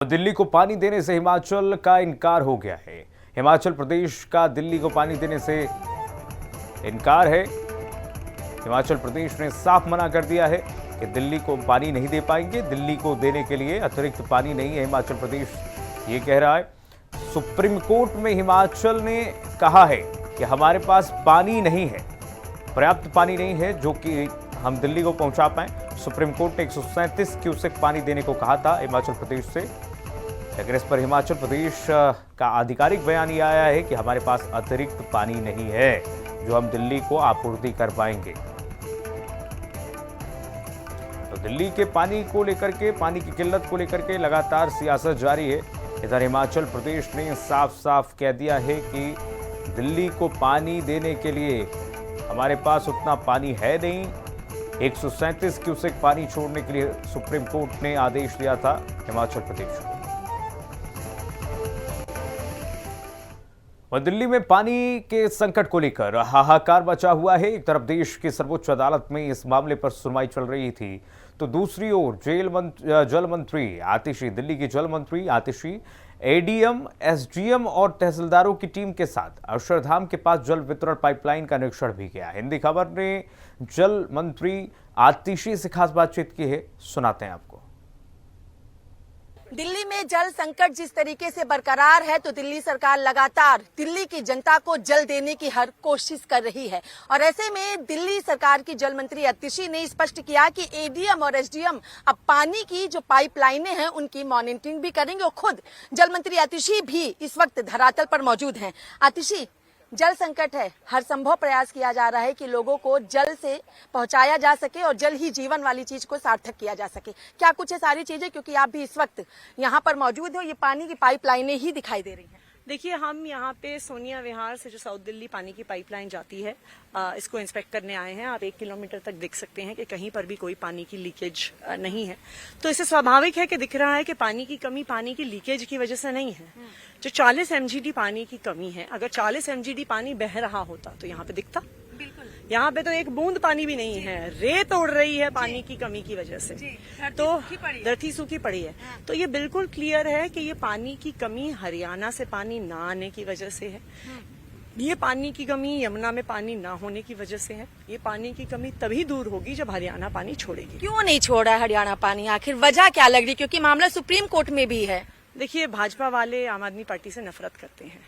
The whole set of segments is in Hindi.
दिल्ली को पानी देने से हिमाचल का इनकार हो गया है। हिमाचल प्रदेश का दिल्ली को पानी देने से इनकार है। हिमाचल प्रदेश ने साफ मना कर दिया है कि दिल्ली को पानी नहीं दे पाएंगे। दिल्ली को देने के लिए अतिरिक्त पानी नहीं है, हिमाचल प्रदेश ये कह रहा है। सुप्रीम कोर्ट में हिमाचल ने कहा है कि हमारे पास पानी नहीं है, पर्याप्त पानी नहीं है जो कि हम दिल्ली को पहुंचा पाएं। सुप्रीम कोर्ट ने 137 क्यूसेक पानी देने को कहा था हिमाचल प्रदेश से, लेकिन इस पर हिमाचल प्रदेश का आधिकारिक बयान ये आया है कि हमारे पास अतिरिक्त पानी नहीं है जो हम दिल्ली को आपूर्ति कर पाएंगे। तो दिल्ली के पानी को लेकर के, पानी की किल्लत को लेकर के लगातार सियासत जारी है। इधर हिमाचल प्रदेश ने साफ साफ कह दिया है कि दिल्ली को पानी देने के लिए हमारे पास उतना पानी है नहीं। 137 क्यूसेक पानी छोड़ने के लिए सुप्रीम कोर्ट ने आदेश दिया था हिमाचल प्रदेश को। और दिल्ली में पानी के संकट को लेकर हाहाकार मचा हुआ है। एक तरफ देश की सर्वोच्च अदालत में इस मामले पर सुनवाई चल रही थी, तो दूसरी ओर जल मंत्री आतिशी, दिल्ली की जल मंत्री आतिशी एडीएम, एसडीएम और तहसीलदारों की टीम के साथ अक्षरधाम के पास जल वितरण पाइपलाइन का निरीक्षण भी किया। हिंदी खबर ने जल मंत्री आतिशी से खास बातचीत की है, सुनाते हैं आपको। दिल्ली में जल संकट जिस तरीके से बरकरार है, तो दिल्ली सरकार लगातार दिल्ली की जनता को जल देने की हर कोशिश कर रही है। और ऐसे में दिल्ली सरकार की जल मंत्री आतिशी ने स्पष्ट किया कि एडीएम और एसडीएम अब पानी की जो पाइपलाइनें हैं उनकी मॉनिटरिंग भी करेंगे। और खुद जल मंत्री आतिशी भी इस वक्त धरातल पर मौजूद हैं। आतिशी, जल संकट है, हर संभव प्रयास किया जा रहा है कि लोगों को जल से पहुंचाया जा सके और जल ही जीवन वाली चीज को सार्थक किया जा सके। क्या कुछ है सारी चीजें, क्योंकि आप भी इस वक्त यहाँ पर मौजूद हो, ये पानी की पाइपलाइनें ही दिखाई दे रही हैं। देखिए, हम यहाँ पे सोनिया विहार से जो साउथ दिल्ली पानी की पाइपलाइन जाती है, इसको इंस्पेक्ट करने आए हैं। आप 1 किलोमीटर तक देख सकते हैं कि कहीं पर भी कोई पानी की लीकेज नहीं है। तो इससे स्वाभाविक है कि दिख रहा है कि पानी की कमी पानी की लीकेज की वजह से नहीं है। जो 40 MGD पानी की कमी है, अगर 40 MGD पानी बह रहा होता तो यहाँ पे दिखता। यहाँ पे तो एक बूंद पानी भी नहीं है, रेत उड़ रही है पानी की कमी की वजह से। तो धरती सूखी पड़ी है। तो ये बिल्कुल क्लियर है कि ये पानी की कमी हरियाणा से पानी ना आने की वजह से है। ये पानी की कमी यमुना में पानी ना होने की वजह से है। ये पानी की कमी तभी दूर होगी जब हरियाणा पानी छोड़ेगी। क्यों नहीं छोड़ा है हरियाणा पानी, आखिर वजह क्या लग रही? क्योंकि मामला सुप्रीम कोर्ट में भी है। देखिए, भाजपा वाले आम आदमी पार्टी से नफरत करते हैं।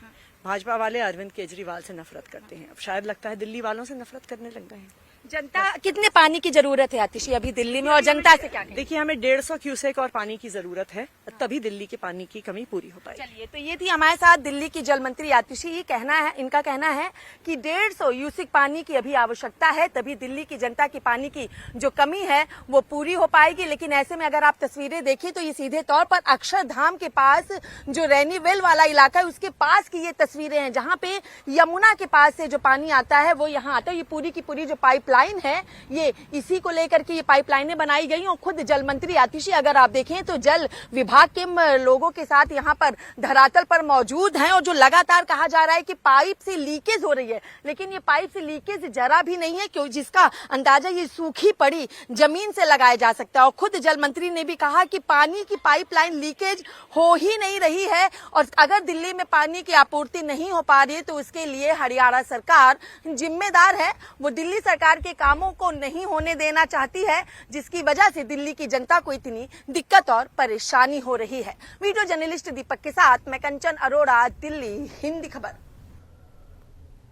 भाजपा वाले अरविंद केजरीवाल से नफरत करते हैं। अब शायद लगता है दिल्ली वालों से नफरत करने लग गए हैं। जनता कितने पानी की जरूरत है आतिशी अभी दिल्ली में, और जनता से क्या? देखिए, हमें 150 क्यूसेक और पानी की जरूरत है, तभी दिल्ली के पानी की कमी पूरी हो पाएगी। चलिए, तो ये थी हमारे साथ दिल्ली की जल मंत्री आतिशी। ये कहना है, इनका कहना है कि 150 क्यूसेक पानी की अभी आवश्यकता है, तभी दिल्ली की जनता की पानी की जो कमी है वो पूरी हो पाएगी। लेकिन ऐसे में अगर आप तस्वीरें देखिए तो ये सीधे तौर पर अक्षरधाम के पास जो रैनीवेल वाला इलाका है उसके पास की ये तस्वीरें हैं, जहाँ पे यमुना के पास से जो पानी आता है वो यहाँ आता है। ये पूरी की पूरी जो पाइपलाइन है, ये इसी को लेकर के ये पाइपलाइनें बनाई गई। और खुद जल मंत्री आतिशी, अगर आप देखें तो जल विभाग के लोगों के साथ यहाँ पर धरातल पर मौजूद हैं। और जो लगातार कहा जा रहा है कि पाइप से लीकेज हो रही है, लेकिन ये पाइप से लीकेज जरा भी नहीं है, क्यों, जिसका अंदाजा ये सूखी पड़ी जमीन से लगाया जा सकता है। और खुद जल मंत्री ने भी कहा कि पानी की पाइपलाइन लीकेज हो ही नहीं रही है, और अगर दिल्ली में पानी की आपूर्ति नहीं हो पा रही है तो उसके लिए हरियाणा सरकार जिम्मेदार है। वो दिल्ली सरकार के कामों को नहीं होने देना चाहती है, जिसकी वजह से दिल्ली की जनता को इतनी दिक्कत और परेशानी हो रही है। वीडियो जर्नलिस्ट दीपक के साथ मैं कंचन अरोड़ा, दिल्ली, हिंदी खबर।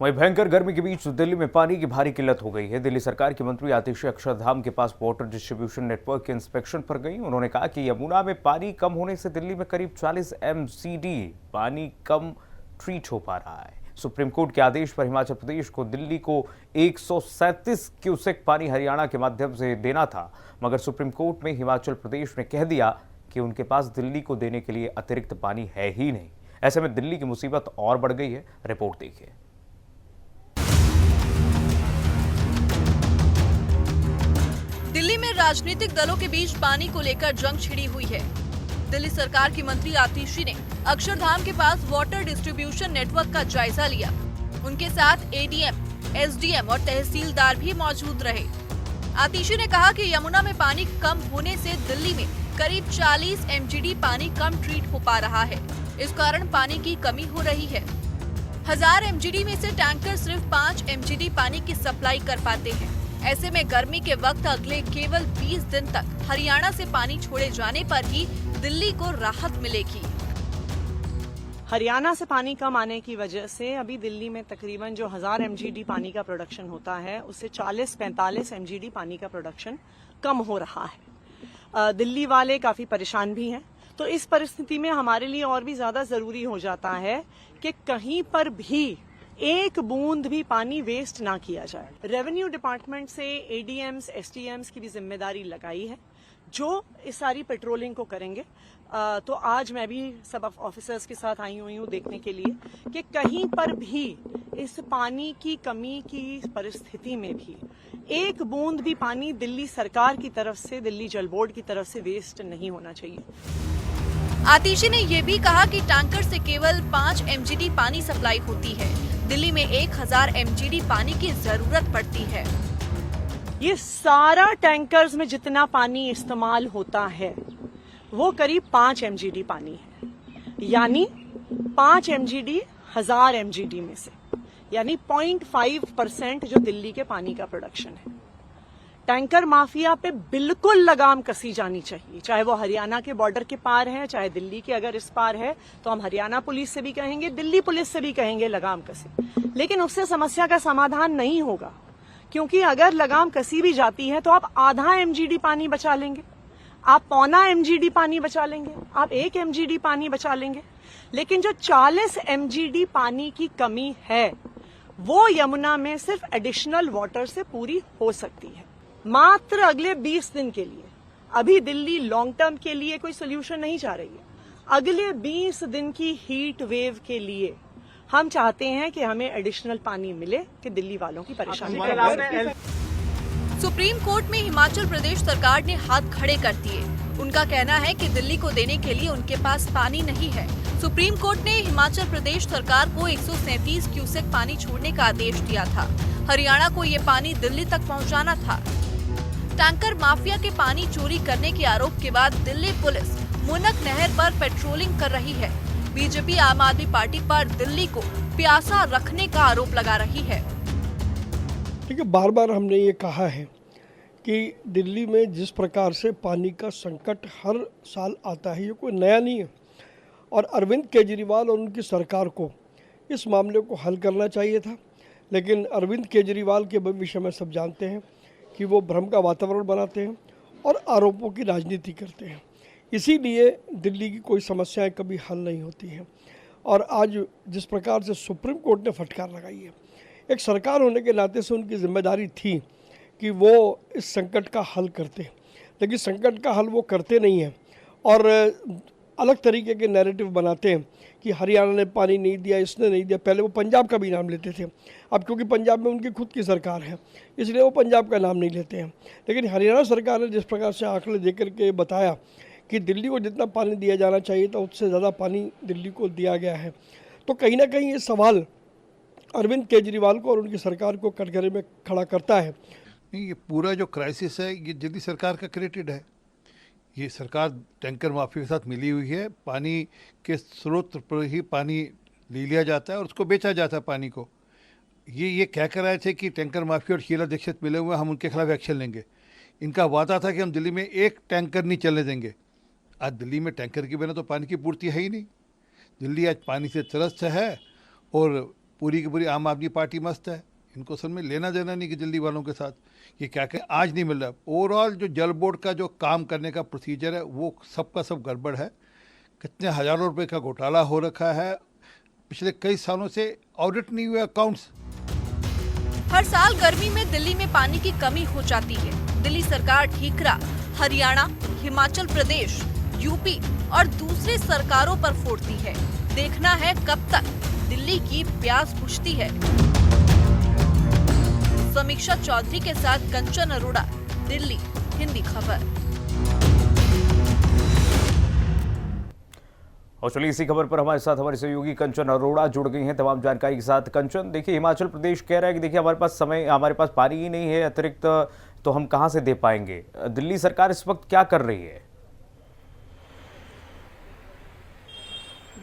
वहीं भयंकर गर्मी के बीच दिल्ली में पानी की भारी किल्लत हो गई है। दिल्ली सरकार की मंत्री आतिशी अक्षरधाम के पास वाटर डिस्ट्रीब्यूशन नेटवर्क के इंस्पेक्शन पर गई। उन्होंने कहा कि यमुना में पानी कम होने से दिल्ली में करीब 40 MCD पानी कम ट्रीट हो पा रहा है। सुप्रीम कोर्ट के आदेश पर हिमाचल प्रदेश को दिल्ली को 137 क्यूसेक पानी हरियाणा के माध्यम से देना था, मगर सुप्रीम कोर्ट में हिमाचल प्रदेश ने कह दिया कि उनके पास दिल्ली को देने के लिए अतिरिक्त पानी है ही नहीं। ऐसे में दिल्ली की मुसीबत और बढ़ गई है। रिपोर्ट देखिए। दिल्ली में राजनीतिक दलों के बीच पानी को लेकर जंग छिड़ी हुई है। दिल्ली सरकार की मंत्री आतिशी ने अक्षरधाम के पास वाटर डिस्ट्रीब्यूशन नेटवर्क का जायजा लिया। उनके साथ एडीएम, एसडीएम और तहसीलदार भी मौजूद रहे। आतिशी ने कहा कि यमुना में पानी कम होने से दिल्ली में करीब 40 MGD पानी कम ट्रीट हो पा रहा है। इस कारण पानी की कमी हो रही है। 1000 MGD में से टैंकर सिर्फ 5 MGD पानी की सप्लाई कर पाते हैं। ऐसे में गर्मी के वक्त अगले केवल 20 दिन तक हरियाणा से पानी छोड़े जाने पर ही दिल्ली को राहत मिलेगी। हरियाणा से पानी कम आने की वजह से अभी दिल्ली में तकरीबन जो 1000 MGD पानी का प्रोडक्शन होता है उससे 40-45 MGD पानी का प्रोडक्शन कम हो रहा है। दिल्ली वाले काफी परेशान भी हैं। तो इस परिस्थिति में हमारे लिए और भी ज्यादा जरूरी हो जाता है कि कहीं पर भी एक बूंद भी पानी वेस्ट ना किया जाए। रेवेन्यू डिपार्टमेंट से ADMs, STMs की भी जिम्मेदारी लगाई है जो इस सारी पेट्रोलिंग को करेंगे। तो आज मैं भी सब ऑफिसर्स के साथ आई हुई हूँ देखने के लिए कि कहीं पर भी इस पानी की कमी की परिस्थिति में भी एक बूंद भी पानी दिल्ली सरकार की तरफ से, दिल्ली जल बोर्ड की तरफ से वेस्ट नहीं होना चाहिए। आतिशी ने ये भी कहा कि टैंकर से केवल 5 MGD पानी सप्लाई होती है। दिल्ली में 1000 MGD पानी की जरूरत पड़ती है। ये सारा टैंकर्स में जितना पानी इस्तेमाल होता है वो करीब 5 MGD पानी है, यानी 5 MGD 1000 MGD में से, यानी 0.5% जो दिल्ली के पानी का प्रोडक्शन है। टैंकर माफिया पे बिल्कुल लगाम कसी जानी चाहिए, चाहे वो हरियाणा के बॉर्डर के पार है, चाहे दिल्ली के अगर इस पार है तो हम हरियाणा पुलिस से भी कहेंगे, दिल्ली पुलिस से भी कहेंगे लगाम कसी। लेकिन उससे समस्या का समाधान नहीं होगा, क्योंकि अगर लगाम कसी भी जाती है तो आप आधा MGD पानी बचा लेंगे, आप पौना MGD पानी बचा लेंगे, आप 1 MGD पानी बचा लेंगे। लेकिन जो 40 MGD पानी की कमी है वो यमुना में सिर्फ एडिशनल वाटर से पूरी हो सकती है, मात्र अगले 20 दिन के लिए। अभी दिल्ली लॉन्ग टर्म के लिए कोई सोल्यूशन नहीं चाह रही है। अगले 20 दिन की हीट वेव के लिए हम चाहते हैं कि हमें एडिशनल पानी मिले कि दिल्ली वालों की परेशानी कम हो। सुप्रीम कोर्ट में हिमाचल प्रदेश सरकार ने हाथ खड़े कर दिए। उनका कहना है कि दिल्ली को देने के लिए उनके पास पानी नहीं है। सुप्रीम कोर्ट ने हिमाचल प्रदेश सरकार को 137 क्यूसेक पानी छोड़ने का आदेश दिया था। हरियाणा को ये पानी दिल्ली तक पहुंचाना था। टैंकर माफिया के पानी चोरी करने के आरोप के बाद दिल्ली पुलिस मुनक नहर पर पेट्रोलिंग कर रही है। बीजेपी आम आदमी पार्टी पर दिल्ली को प्यासा रखने का आरोप लगा रही है। देखिए, बार बार हमने ये कहा है कि दिल्ली में जिस प्रकार से पानी का संकट हर साल आता है, ये कोई नया नहीं है और अरविंद केजरीवाल और उनकी सरकार को इस मामले को हल करना चाहिए था। लेकिन अरविंद केजरीवाल के विषय में सब जानते हैं कि वो भ्रम का वातावरण बनाते हैं और आरोपों की राजनीति करते हैं। इसीलिए दिल्ली की कोई समस्याएं कभी हल नहीं होती हैं। और आज जिस प्रकार से सुप्रीम कोर्ट ने फटकार लगाई है, एक सरकार होने के नाते से उनकी जिम्मेदारी थी कि वो इस संकट का हल करते, लेकिन संकट का हल वो करते नहीं हैं और अलग तरीके के नैरेटिव बनाते हैं कि हरियाणा ने पानी नहीं दिया, इसने नहीं दिया। पहले वो पंजाब का भी नाम लेते थे, अब क्योंकि पंजाब में उनकी खुद की सरकार है इसलिए वो पंजाब का नाम नहीं लेते हैं। लेकिन हरियाणा सरकार ने जिस प्रकार से आंकड़े दे करके बताया कि दिल्ली को जितना पानी दिया जाना चाहिए था उससे ज़्यादा पानी दिल्ली को दिया गया है, तो कहीं ना कहीं ये सवाल अरविंद केजरीवाल को और उनकी सरकार को कटघरे में खड़ा करता है। नहीं, ये पूरा जो क्राइसिस है ये दिल्ली सरकार का क्रिएटेड है। ये सरकार टैंकर माफिया के साथ मिली हुई है। पानी के स्रोत पर ही पानी ले लिया जाता है और उसको बेचा जाता है पानी को। ये कह कर आए थे कि टैंकर माफिया और शीला दीक्षित मिले हुए, हम उनके खिलाफ एक्शन लेंगे। इनका वादा था कि हम दिल्ली में एक टैंकर नहीं चलने देंगे। आज दिल्ली में टैंकर के बिना तो पानी की पूर्ति है ही नहीं। दिल्ली आज पानी से त्रस्त है और पूरी की पूरी आम आदमी पार्टी मस्त है। इनको असल में लेना देना नहीं कि दिल्ली वालों के साथ ये क्या कहें, आज नहीं मिल रहा। ओवरऑल जो जल बोर्ड का जो काम करने का प्रोसीजर है वो सबका सब गड़बड़ है। कितने हज़ारों रुपए का घोटाला हो रखा है, पिछले कई सालों से ऑडिट नहीं हुए अकाउंट्स। हर साल गर्मी में दिल्ली में पानी की कमी हो जाती है। दिल्ली सरकार ठीकरा हरियाणा, हिमाचल प्रदेश, यूपी और दूसरे सरकारों पर फोड़ती है। देखना है कब तक दिल्ली की प्यास बुझती है। समीक्षा चौधरी के साथ कंचन अरोड़ा, दिल्ली, हिंदी खबर। और चलिए इसी खबर पर हमारे साथ हमारे सहयोगी कंचन अरोड़ा जुड़ गई हैं तमाम जानकारी के साथ। कंचन, देखिए हिमाचल प्रदेश कह रहा है कि देखिए हमारे पास पानी ही नहीं है अतिरिक्त, तो हम कहां से दे पाएंगे। दिल्ली सरकार इस वक्त क्या कर रही है?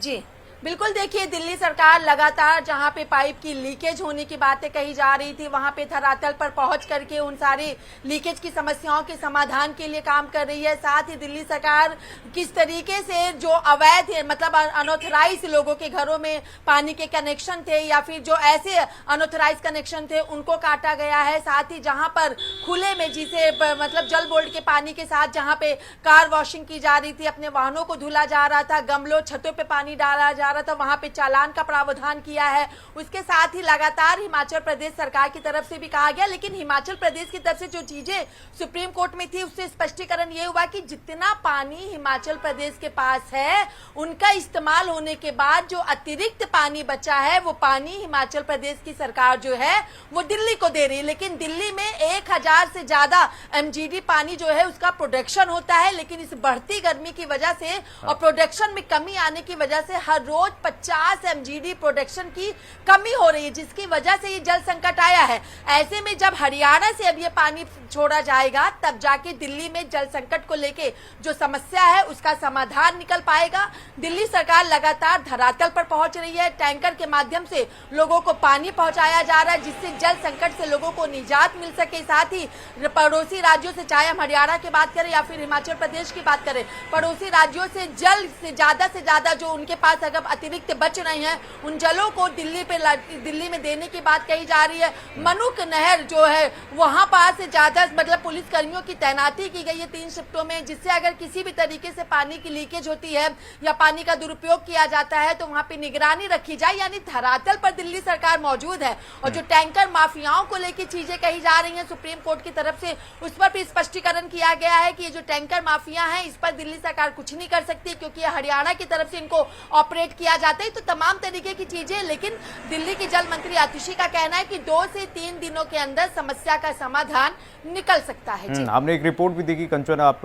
जी बिल्कुल, देखिए दिल्ली सरकार लगातार जहां पे पाइप की लीकेज होने की बातें कही जा रही थी वहां पे धरातल पर पहुंच करके उन सारी लीकेज की समस्याओं के समाधान के लिए काम कर रही है। साथ ही दिल्ली सरकार किस तरीके से जो अवैध मतलब अनऑथराइज लोगों के घरों में पानी के कनेक्शन थे या फिर जो ऐसे अनऑथराइज कनेक्शन थे उनको काटा गया है। साथ ही जहां पर खुले में जिसे मतलब जल बोर्ड के पानी के साथ जहां पे कार वॉशिंग की जा रही थी, अपने वाहनों को धुला जा रहा था, गमलों छतों पे पानी डाला जा रहा था, वहां पे चालान का प्रावधान किया है। उसके साथ ही लगातार हिमाचल प्रदेश सरकार की तरफ से भी कहा गया, लेकिन हिमाचल प्रदेश की तरफ से जो चीजें सुप्रीम कोर्ट में थी उससे स्पष्टीकरण ये हुआ कि जितना पानी हिमाचल प्रदेश के पास है उनका इस्तेमाल होने के बाद जो अतिरिक्त पानी बचा है वो पानी हिमाचल प्रदेश की सरकार जो है वो दिल्ली को दे रही है। लेकिन दिल्ली में 1000 से ज्यादा MGD पानी जो है उसका प्रोडक्शन होता है, लेकिन इस बढ़ती गर्मी की वजह से और प्रोडक्शन में कमी आने की वजह से हर रोज 50 MGD प्रोडक्शन की कमी हो रही है, जिसकी वजह से ये जल संकट आया है। ऐसे में जब हरियाणा से अब ये पानी छोड़ा जाएगा तब जाके दिल्ली में जल संकट को लेके जो समस्या है उसका समाधान निकल पाएगा। दिल्ली सरकार लगातार धरातल पर पहुंच रही है, टैंकर के माध्यम से लोगों को पानी पहुंचाया जा रहा है जिससे जल संकट से लोगों को निजात मिल सके। साथ ही पड़ोसी राज्यों से, चाहे हम हरियाणा की बात करें या फिर हिमाचल प्रदेश की बात करें, पड़ोसी राज्यों से जल से ज्यादा जो उनके पास अगर अतिरिक्त बच रहे हैं उन जलों को दिल्ली में देने की बात कही जा रही है। मनुक नहर जो है वहां पास से ज्यादा मतलब पुलिस कर्मियों की तैनाती की गई है 3 शिफ्टों में, जिससे अगर किसी भी तरीके से पानी की लीकेज होती है या पानी का दुरुपयोग किया जाता है तो वहां पे निगरानी रखी जाए। यानी धरातल पर दिल्ली सरकार मौजूद है और जो टैंकर माफियाओं को लेकर चीजें कही जा रही हैं सुप्रीम कोर्ट की तरफ से, उस पर भी स्पष्टीकरण किया गया है कि ये जो टैंकर माफिया हैं इस पर दिल्ली सरकार कुछ नहीं कर सकती क्योंकि हरियाणा की तरफ से इनको ऑपरेट किया जाता है। तो तमाम तरीके की चीजें, लेकिन दिल्ली की जल मंत्री आतिशी का कहना है कि 2 से 3 दिनों के अंदर समस्या का समाधान निकल सकता है। हमने एक रिपोर्ट भी देखी कंचन, आप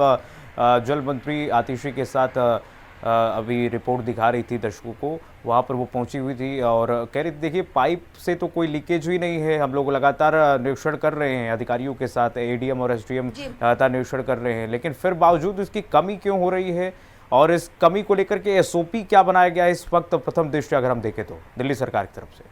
जल मंत्री आतिशी के साथ अभी रिपोर्ट दिखा रही थी दर्शकों को, वहाँ पर वो पहुंची हुई थी और कह रही थी देखिए पाइप से तो कोई लीकेज ही नहीं है, हम लोग लगातार निरीक्षण कर रहे हैं अधिकारियों के साथ, ADM और SDM लगातार निरीक्षण कर रहे हैं, लेकिन फिर बावजूद इसकी कमी क्यों हो रही है और इस कमी को लेकर के SOP क्या बनाया गया है इस वक्त प्रथम दृष्टया अगर हम देखें तो दिल्ली सरकार की तरफ से?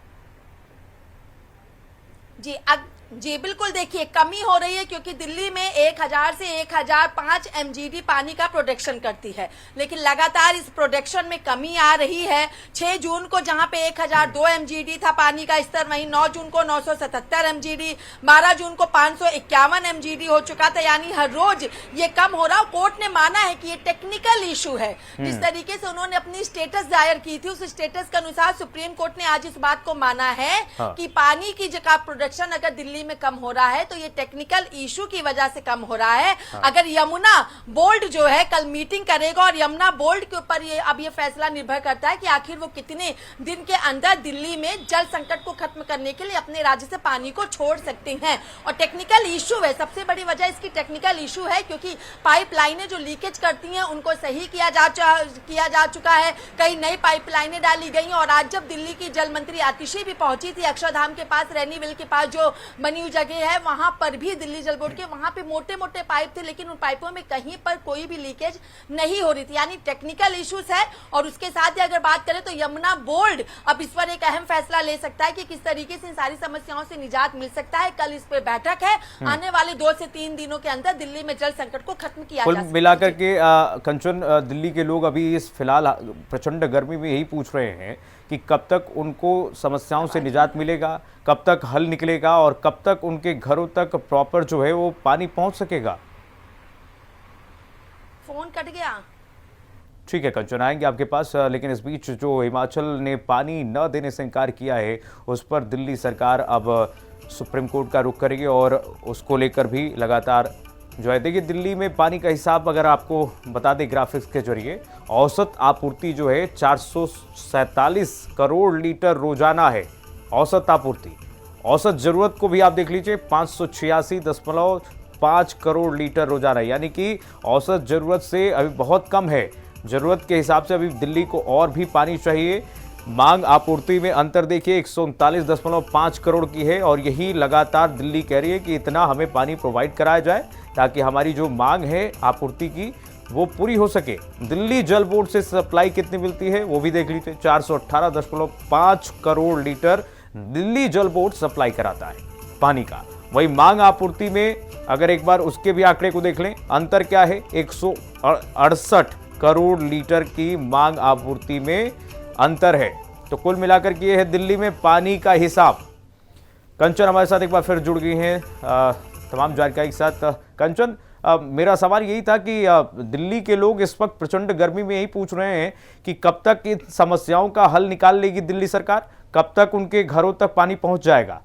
जी बिल्कुल, देखिए कमी हो रही है क्योंकि दिल्ली में 1000 से 1005 MGD पानी का प्रोडक्शन करती है, लेकिन लगातार इस प्रोडक्शन में कमी आ रही है। 6 जून को जहां पे 1002 MGD था पानी का स्तर, वहीं 9 जून को 977 MGD, 12 जून को 551 MGD हो चुका था। यानी हर रोज ये कम हो रहा। कोर्ट ने माना है कि ये टेक्निकल इशू है। जिस तरीके से उन्होंने अपनी स्टेटस दायर की थी उस स्टेटस के अनुसार सुप्रीम कोर्ट ने आज इस बात को माना है कि पानी की जगह प्रोडक्शन अगर दिल्ली में कम हो रहा है तो ये टेक्निकल इशू की वजह से कम हो रहा है। अगर यमुना बोर्ड जो है कल मीटिंग करेगा और यमुना बोर्ड के ऊपर ये अब ये फैसला निर्भर करता है कि आखिर वो कितने दिन के अंदर दिल्ली में जल संकट को खत्म करने के लिए अपने राज्य से पानी को छोड़ सकते हैं। और टेक्निकल इशू है, सबसे बड़ी वजह इसकी टेक्निकल इशू है क्योंकि पाइपलाइनें जो लीकेज करती हैं उनको सही किया जा चुका है, कई नई पाइपलाइनें डाली गई। और आज जब दिल्ली की जल मंत्री आतिशी भी पहुंची थी अक्षरधाम के पास, रैनीविल के पास जो बनी हुई जगह है वहां पर भी दिल्ली जल बोर्ड के वहां पे मोटे मोटे पाइप थे, लेकिन उन पाइपों में कहीं पर कोई भी लीकेज नहीं हो रही थी। यानी टेक्निकल इश्यूज है। और उसके साथ ही अगर बात करें तो यमुना बोर्ड अब इस पर एक अहम फैसला ले सकता है कि किस तरीके से इन सारी समस्याओं से निजात मिल सकता है। कल इस पर बैठक है, आने वाले 2 से 3 दिनों के अंदर दिल्ली में जल संकट को खत्म किया जा सकता है। मिलाकर के कंचन, दिल्ली के लोग अभी इस फिलहाल प्रचंड गर्मी में यही पूछ रहे हैं कि कब तक उनको समस्याओं से निजात मिलेगा, कब तक हल निकलेगा और कब तक उनके घरों तक प्रॉपर जो है वो पानी पहुंच सकेगा। फोन कट गया। ठीक है कंचन, आएंगे आपके पास, लेकिन इस बीच जो हिमाचल ने पानी न देने से इनकार किया है उस पर दिल्ली सरकार अब सुप्रीम कोर्ट का रुख करेगी और उसको लेकर भी लगातार जो है, देखिए दिल्ली में पानी का हिसाब अगर आपको बता दें ग्राफिक्स के जरिए, औसत आपूर्ति जो है 447 करोड़ लीटर रोजाना है औसत आपूर्ति। औसत जरूरत को भी आप देख लीजिए 586.5 करोड़ लीटर रोजाना, यानी कि औसत जरूरत से अभी बहुत कम है। जरूरत के हिसाब से अभी दिल्ली को और भी पानी चाहिए। मांग आपूर्ति में अंतर देखिए 139.5 करोड़ की है और यही लगातार दिल्ली कह रही है कि इतना हमें पानी प्रोवाइड कराया जाए ताकि हमारी जो मांग है आपूर्ति की वो पूरी हो सके। दिल्ली जल बोर्ड से सप्लाई कितनी मिलती है वो भी देख लीजिए। 418.5 करोड़ लीटर दिल्ली जल बोर्ड सप्लाई कराता है पानी का। वही मांग आपूर्ति में अगर एक बार उसके भी आंकड़े को देख लें, अंतर क्या है, 168 करोड़ लीटर की मांग आपूर्ति में अंतर है। तो कुल मिलाकर के ये है दिल्ली में पानी का हिसाब। कंचन हमारे साथ एक बार फिर जुड़ गई हैं तमाम जानकारी के साथ। कंचन, मेरा सवाल यही था कि दिल्ली के लोग इस वक्त प्रचंड गर्मी में यही पूछ रहे हैं कि कब तक इन समस्याओं का हल निकाल लेगी दिल्ली सरकार, कब तक उनके घरों तक पानी पहुंच जाएगा?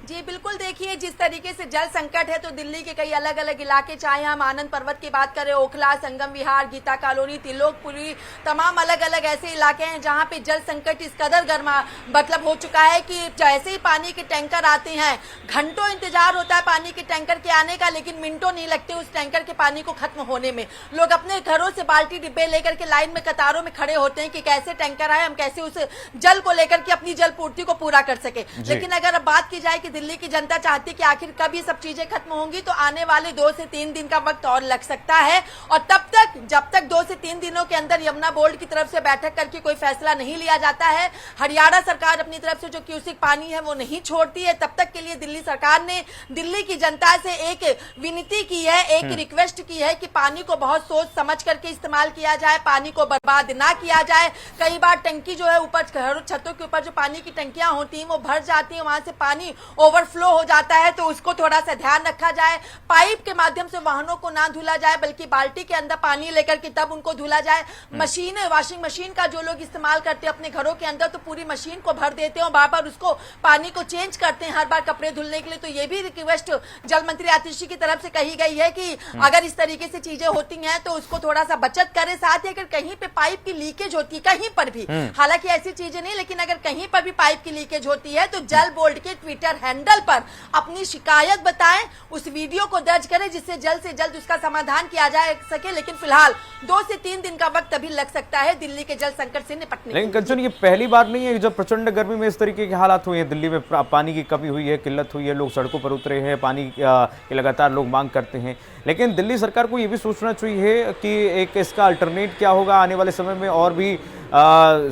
जी बिल्कुल, देखिए जिस तरीके से जल संकट है तो दिल्ली के कई अलग अलग इलाके, चाहे हम आनंद पर्वत की बात करें, ओखला, संगम विहार, गीता कॉलोनी, त्रिलोकपुरी, तमाम अलग अलग ऐसे इलाके हैं जहां पे जल संकट इस कदर गर्मा मतलब हो चुका है कि जैसे ही पानी के टैंकर आते हैं, घंटों इंतजार होता है पानी के टैंकर के आने का, लेकिन मिनटों नहीं लगते उस टैंकर के पानी को खत्म होने में। लोग अपने घरों से बाल्टी डिब्बे लेकर के लाइन में कतारों में खड़े होते हैं कि कैसे टैंकर आए, हम कैसे उस जल को लेकर के अपनी जल पूर्ति को पूरा कर सके। लेकिन अगर अब बात की जाए कि दिल्ली की जनता चाहती है कि आखिर कब ये सब चीजें खत्म होंगी, तो आने वाले 2 से 3 दिन का वक्त और लग सकता है। और तब तक, जब तक 2 से 3 दिनों के अंदर यमुना बोर्ड की तरफ से बैठक करके कोई फैसला नहीं लिया जाता है, हरियाणा सरकार अपनी तरफ से जो क्यूसिक पानी है वो नहीं छोड़ती है, तब तक के लिए दिल्ली सरकार ने दिल्ली की जनता से एक विनती की है, एक रिक्वेस्ट की है कि पानी को बहुत सोच समझ करके इस्तेमाल किया जाए, पानी को बर्बाद ना किया जाए। कई बार टंकी जो है ऊपर छतों के ऊपर जो पानी की टंकियां होती हैं वो भर जाती हैं, वहां से पानी ओवरफ्लो हो जाता है, तो उसको थोड़ा सा ध्यान रखा जाए। पाइप के माध्यम से वाहनों को ना धुला जाए, बल्कि बाल्टी के अंदर पानी लेकर के तब उनको धुला जाए। मशीन, वॉशिंग मशीन का जो लोग इस्तेमाल करते हैं अपने घरों के अंदर, तो पूरी मशीन को भर देते हैं और बार बार उसको पानी को चेंज करते हैं हर बार कपड़े धुलने के लिए। तो ये भी रिक्वेस्ट जल मंत्री आतिशी की तरफ से कही गई है कि अगर इस तरीके से चीजें होती हैं तो उसको थोड़ा सा बचत करें। साथ ही अगर कहीं पे पाइप की लीकेज होती है, कहीं पर भी, हालांकि ऐसी चीजें नहीं, लेकिन अगर कहीं पर भी पाइप की लीकेज होती है तो जल बोर्ड के ट्विटर हैंडल पर अपनी शिकायत बताएं, उस वीडियो को दर्ज करें, जिससे जल्द से जल्द उसका समाधान किया जा सके। लेकिन फिलहाल 2 से 3 दिन का वक्त अभी लग सकता है दिल्ली के जल संकट से निपटने। लेकिन कंचन, ये पहली बार नहीं है जब प्रचंड गर्मी में इस तरीके के हालात हुए हैं। दिल्ली में पानी की कमी हुई है, किल्लत हुई है, लोग सड़कों पर उतरे हैं, पानी की लगातार लोग मांग करते हैं। लेकिन दिल्ली सरकार को ये भी सोचना चाहिए कि एक इसका अल्टरनेट क्या होगा आने वाले समय में। और भी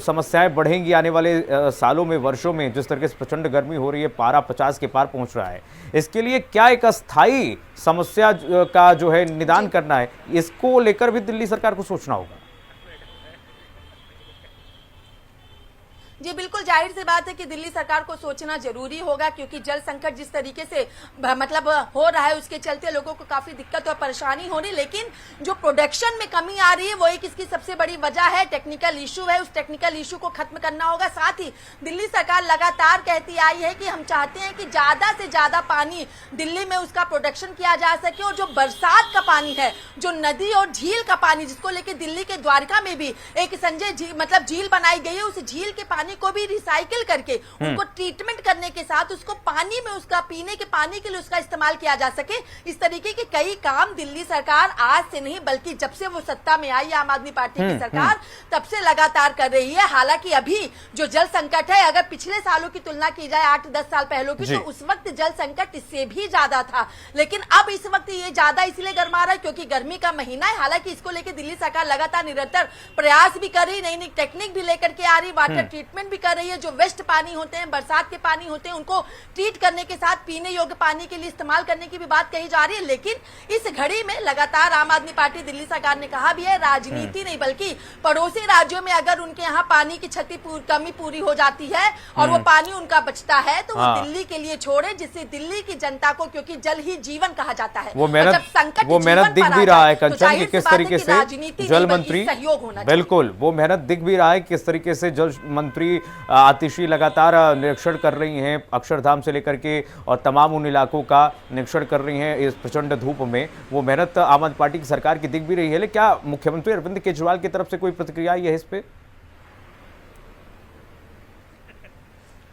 समस्याएं बढ़ेंगी आने वाले सालों में, वर्षों में। जिस तरीके से प्रचंड गर्मी हो रही है, पारा 50 के पार पहुंच रहा है, इसके लिए क्या एक अस्थायी समस्या का जो है निदान करना है, इसको लेकर भी दिल्ली सरकार को सोचना होगा। जी बिल्कुल, जाहिर सी बात है कि दिल्ली सरकार को सोचना जरूरी होगा, क्योंकि जल संकट जिस तरीके से मतलब हो रहा है उसके चलते लोगों को काफी दिक्कत और परेशानी हो रही है। लेकिन जो प्रोडक्शन में कमी आ रही है वो एक इसकी सबसे बड़ी वजह है, टेक्निकल इशू है। उस टेक्निकल इशू को खत्म करना होगा। साथ ही दिल्ली सरकार लगातार कहती आई है कि हम चाहते हैं कि ज्यादा से ज्यादा पानी दिल्ली में उसका प्रोडक्शन किया जा सके, और जो बरसात का पानी है, जो नदी और झील का पानी, जिसको लेकर दिल्ली के द्वारका में भी एक संजय मतलब झील बनाई गई है, उस झील के पानी को भी रिसाइकिल करके उनको ट्रीटमेंट करने के साथ उसको पानी में, उसका पीने के पानी के लिए उसका इस्तेमाल किया जा सके। इस तरीके के कई काम दिल्ली सरकार आज से नहीं बल्कि जब से वो सत्ता में आई आम आदमी पार्टी की सरकार, तब से लगातार कर रही है। हालांकि अभी जो जल संकट है, अगर पिछले सालों की तुलना की जाए 8-10 साल पहले की, तो उस वक्त जल संकट इससे भी ज्यादा था। लेकिन अब इस वक्त ये ज्यादा इसलिए गर्मा रहा है क्योंकि गर्मी का महीना है। हालांकि इसको लेकर दिल्ली सरकार लगातार निरंतर प्रयास भी कर रही, नई नई टेक्निक भी लेकर के आ रही, वाटर ट्रीटमेंट भी कर रही है। जो वेस्ट पानी होते हैं, बरसात के पानी होते हैं, उनको ट्रीट करने के साथ पीने योग्य पानी के लिए इस्तेमाल करने की भी बात कही जा रही है। लेकिन इस घड़ी में लगातार आम आदमी पार्टी दिल्ली सरकार ने कहा भी है, राजनीति नहीं बल्कि पड़ोसी राज्यों में अगर उनके यहाँ पानी की कमी पूरी हो जाती है और वो पानी उनका बचता है तो वो दिल्ली के लिए छोड़े, जिससे दिल्ली की जनता को, क्योंकि जल ही जीवन कहा जाता है, वो मेहनत दिख भी रहा है कंचन कि किस तरीके से जल मंत्री, बिल्कुल वो मेहनत दिख भी रहा है किस तरीके से जल मंत्री आतिशी लगातार निरीक्षण कर रही हैं, अक्षरधाम से लेकर के और तमाम उन इलाकों का निरीक्षण कर रही हैं इस प्रचंड धूप में। वो मेहनत आम आदमी पार्टी की सरकार की दिख भी रही है। लेकिन क्या मुख्यमंत्री अरविंद केजरीवाल की तरफ से कोई प्रतिक्रिया आई है इस पे?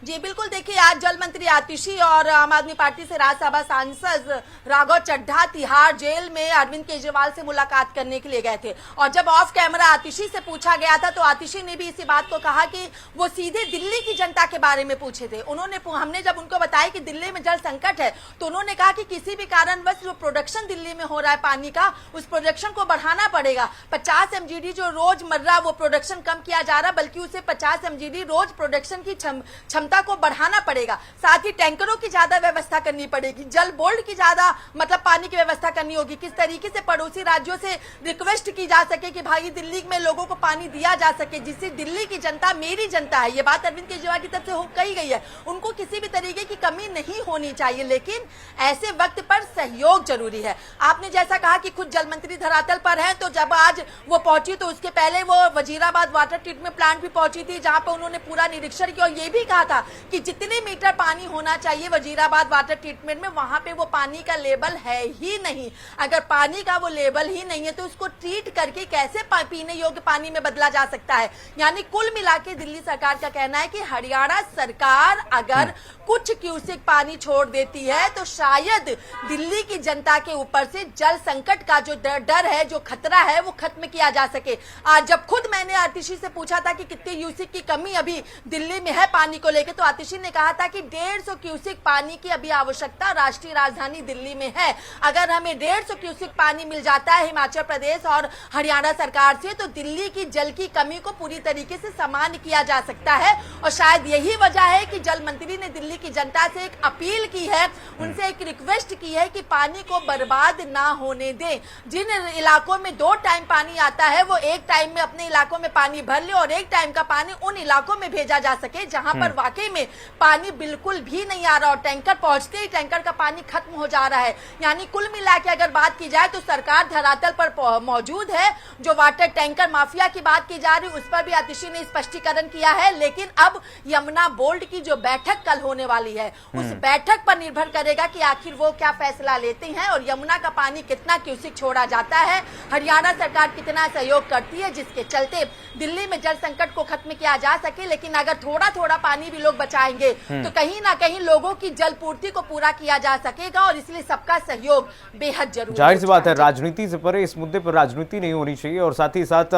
जी बिल्कुल, देखिए आज जल मंत्री आतिशी और आम आदमी पार्टी से राज्यसभा सांसद राघव चड्ढा तिहाड़ जेल में अरविंद केजरीवाल से मुलाकात करने के लिए गए थे और जब ऑफ कैमरा आतिशी से पूछा गया था तो आतिशी ने भी इसी बात को कहा कि वो सीधे दिल्ली की जनता के बारे में पूछे थे। हमने जब उनको बताया कि दिल्ली में जल संकट है तो उन्होंने कहा कि किसी भी कारणवश जो प्रोडक्शन दिल्ली में हो रहा है पानी का, उस प्रोडक्शन को बढ़ाना पड़ेगा। 50 MGD जो रोजमर्रा वो प्रोडक्शन कम किया जा रहा, बल्कि उसे 50 MGD रोज प्रोडक्शन की क्षमता को बढ़ाना पड़ेगा। साथ ही टैंकरों की ज्यादा व्यवस्था करनी पड़ेगी, जल बोर्ड की ज्यादा मतलब पानी की व्यवस्था करनी होगी। किस तरीके से पड़ोसी राज्यों से रिक्वेस्ट की जा सके कि भाई दिल्ली में लोगों को पानी दिया जा सके, जिससे दिल्ली की जनता मेरी जनता है। ये बात अरविंद केजरीवाल की तरफ से कही गई है, उनको किसी भी तरीके की कमी नहीं होनी चाहिए, लेकिन ऐसे वक्त पर सहयोग जरूरी है। आपने जैसा कहा कि खुद जल मंत्री धरातल पर है, तो जब आज वो पहुंची तो उसके पहले वो वजीराबाद वाटर ट्रीटमेंट प्लांट भी पहुंची थी, जहां पर उन्होंने पूरा निरीक्षण किया और ये भी कहा था कि जितने मीटर पानी होना चाहिए वजीराबाद वाटर ट्रीटमेंट में, वहां पे वो पानी का लेवल है ही नहीं। अगर पानी का वो लेवल ही नहीं है तो उसको ट्रीट करके कैसे पीने योग्य पानी में बदला जा सकता है। यानी कुल मिला के दिल्ली सरकार का कहना है कि हरियाणा सरकार अगर कुछ क्यूसेक पानी छोड़ देती है तो शायद दिल्ली की जनता के ऊपर से जल संकट का जो डर है, जो खतरा है, वो खत्म किया जा सके। आज जब खुद मैंने आतिशी से पूछा था कि कितने क्यूसेक की कमी अभी दिल्ली में है पानी को लेकर, तो आतिशी ने कहा था कि 150 क्यूसेक पानी की अभी आवश्यकता राष्ट्रीय राजधानी दिल्ली में है। अगर हमें 150 क्यूसेक पानी मिल जाता है हिमाचल प्रदेश और हरियाणा सरकार से, तो दिल्ली की जल की कमी को पूरी तरीके से सामान्य किया जा सकता है। और शायद यही वजह है कि जल मंत्री ने दिल्ली की जनता से एक अपील की है, उनसे एक रिक्वेस्ट की है कि पानी को बर्बाद ना होने दें। जिन इलाकों में 2 टाइम पानी आता है वो एक टाइम में अपने इलाकों में पानी भर ले और एक टाइम का पानी उन इलाकों में भेजा जा सके जहां पर वाकई में पानी बिल्कुल भी नहीं आ रहा और टैंकर पहुंचते ही टैंकर का पानी खत्म हो जा रहा है। यानी कुल मिला के अगर बात की जाए तो सरकार धरातल पर मौजूद है। जो वाटर टैंकर माफिया की बात की जा रही उस पर भी आतिशी ने स्पष्टीकरण किया है, लेकिन अब यमुना बोर्ड की जो बैठक कल होने वाली है उस बैठक पर निर्भर करेगा कि आखिर वो क्या फैसला लेते हैं और यमुना का पानी कितना क्यूसेक छोड़ा जाता है, हरियाणा सरकार कितना सहयोग करती है, जिसके चलते दिल्ली में जल संकट को खत्म किया जा सके। लेकिन अगर थोड़ा थोड़ा पानी भी लोग बचाएंगे तो कहीं ना कहीं लोगों की जल पूर्ति को पूरा किया जा सकेगा और इसलिए सबका सहयोग बेहद जरूरी है। जाहिर सी बात है, राजनीति से परे इस मुद्दे पर राजनीति नहीं होनी चाहिए और साथ ही साथ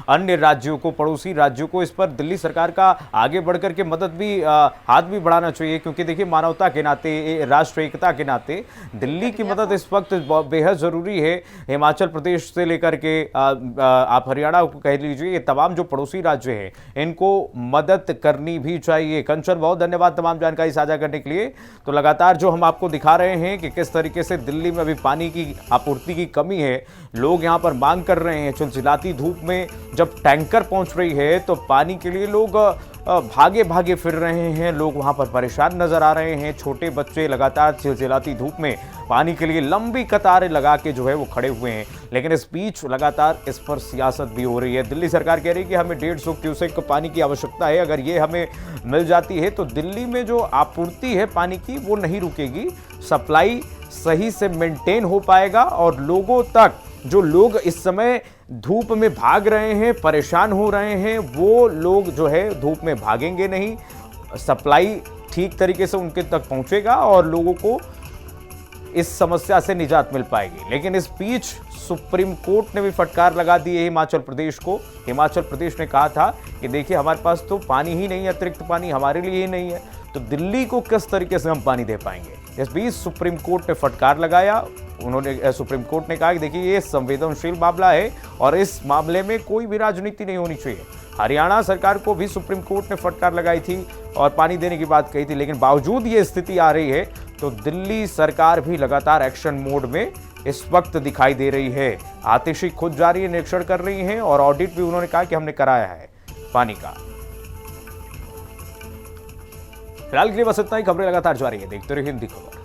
अन्य राज्यों को, पड़ोसी राज्यों को इस पर दिल्ली सरकार का आगे बढ़कर के मदद भी हाथ भी बढ़ाना चाहिए, क्योंकि देखिए मानवता के नाते, राष्ट्र एकता के नाते दिल्ली की मदद इस वक्त बेहद जरूरी है। हिमाचल प्रदेश से लेकर के आप हरियाणा को कह लीजिए, ये तमाम जो पड़ोसी राज्य हैं इनको मदद करनी भी चाहिए। कंचन, बहुत धन्यवाद तमाम जानकारी साझा करने के लिए। तो लगातार जो हम आपको दिखा रहे हैं कि किस तरीके से दिल्ली में अभी पानी की आपूर्ति की कमी है, लोग यहां पर मांग कर रहे हैं। चिलचिलाती धूप में जब टैंकर पहुंच रही है तो पानी के लिए लोग भागे भागे फिर रहे हैं, लोग वहां पर परेशान नजर आ रहे हैं। छोटे बच्चे लगातार चिलचिलाती धूप में पानी के लिए लंबी कतारें लगा के जो है वो खड़े हुए हैं। लेकिन इस बीच लगातार इस पर सियासत भी हो रही है। दिल्ली सरकार कह रही है कि हमें 150 क्यूसेक पानी की आवश्यकता है, अगर ये हमें मिल जाती है तो दिल्ली में जो आपूर्ति है पानी की वो नहीं रुकेगी, सप्लाई सही से मेंटेन हो पाएगा और लोगों तक, जो लोग इस समय धूप में भाग रहे हैं, परेशान हो रहे हैं, वो लोग जो है धूप में भागेंगे नहीं, सप्लाई ठीक तरीके से उनके तक पहुंचेगा और लोगों को इस समस्या से निजात मिल पाएगी। लेकिन इस बीच सुप्रीम कोर्ट ने भी फटकार लगा दी है हिमाचल प्रदेश को। हिमाचल प्रदेश ने कहा था कि देखिए हमारे पास तो पानी ही नहीं है, अतिरिक्त पानी हमारे लिए ही नहीं है, तो दिल्ली को किस तरीके से हम पानी दे पाएंगे। इस बीच सुप्रीम कोर्ट ने फटकार लगाया। सुप्रीम कोर्ट ने कहा कि देखिए ये संवेदनशील मामला है और इस मामले में कोई भी राजनीति नहीं होनी चाहिए। हरियाणा सरकार को भी सुप्रीम कोर्ट ने फटकार लगाई थी और पानी देने की बात कही थी, लेकिन बावजूद ये स्थिति आ रही है तो दिल्ली सरकार भी लगातार एक्शन मोड में इस वक्त दिखाई दे रही है। आतिशी खुद जा रही है, निरीक्षण कर रही हैं और ऑडिट भी उन्होंने कहा कि हमने कराया है पानी का। फिलहाल के लिए बस इतना ही। खबरें लगातार जारी है, देखते रहिए हिंदी खबर।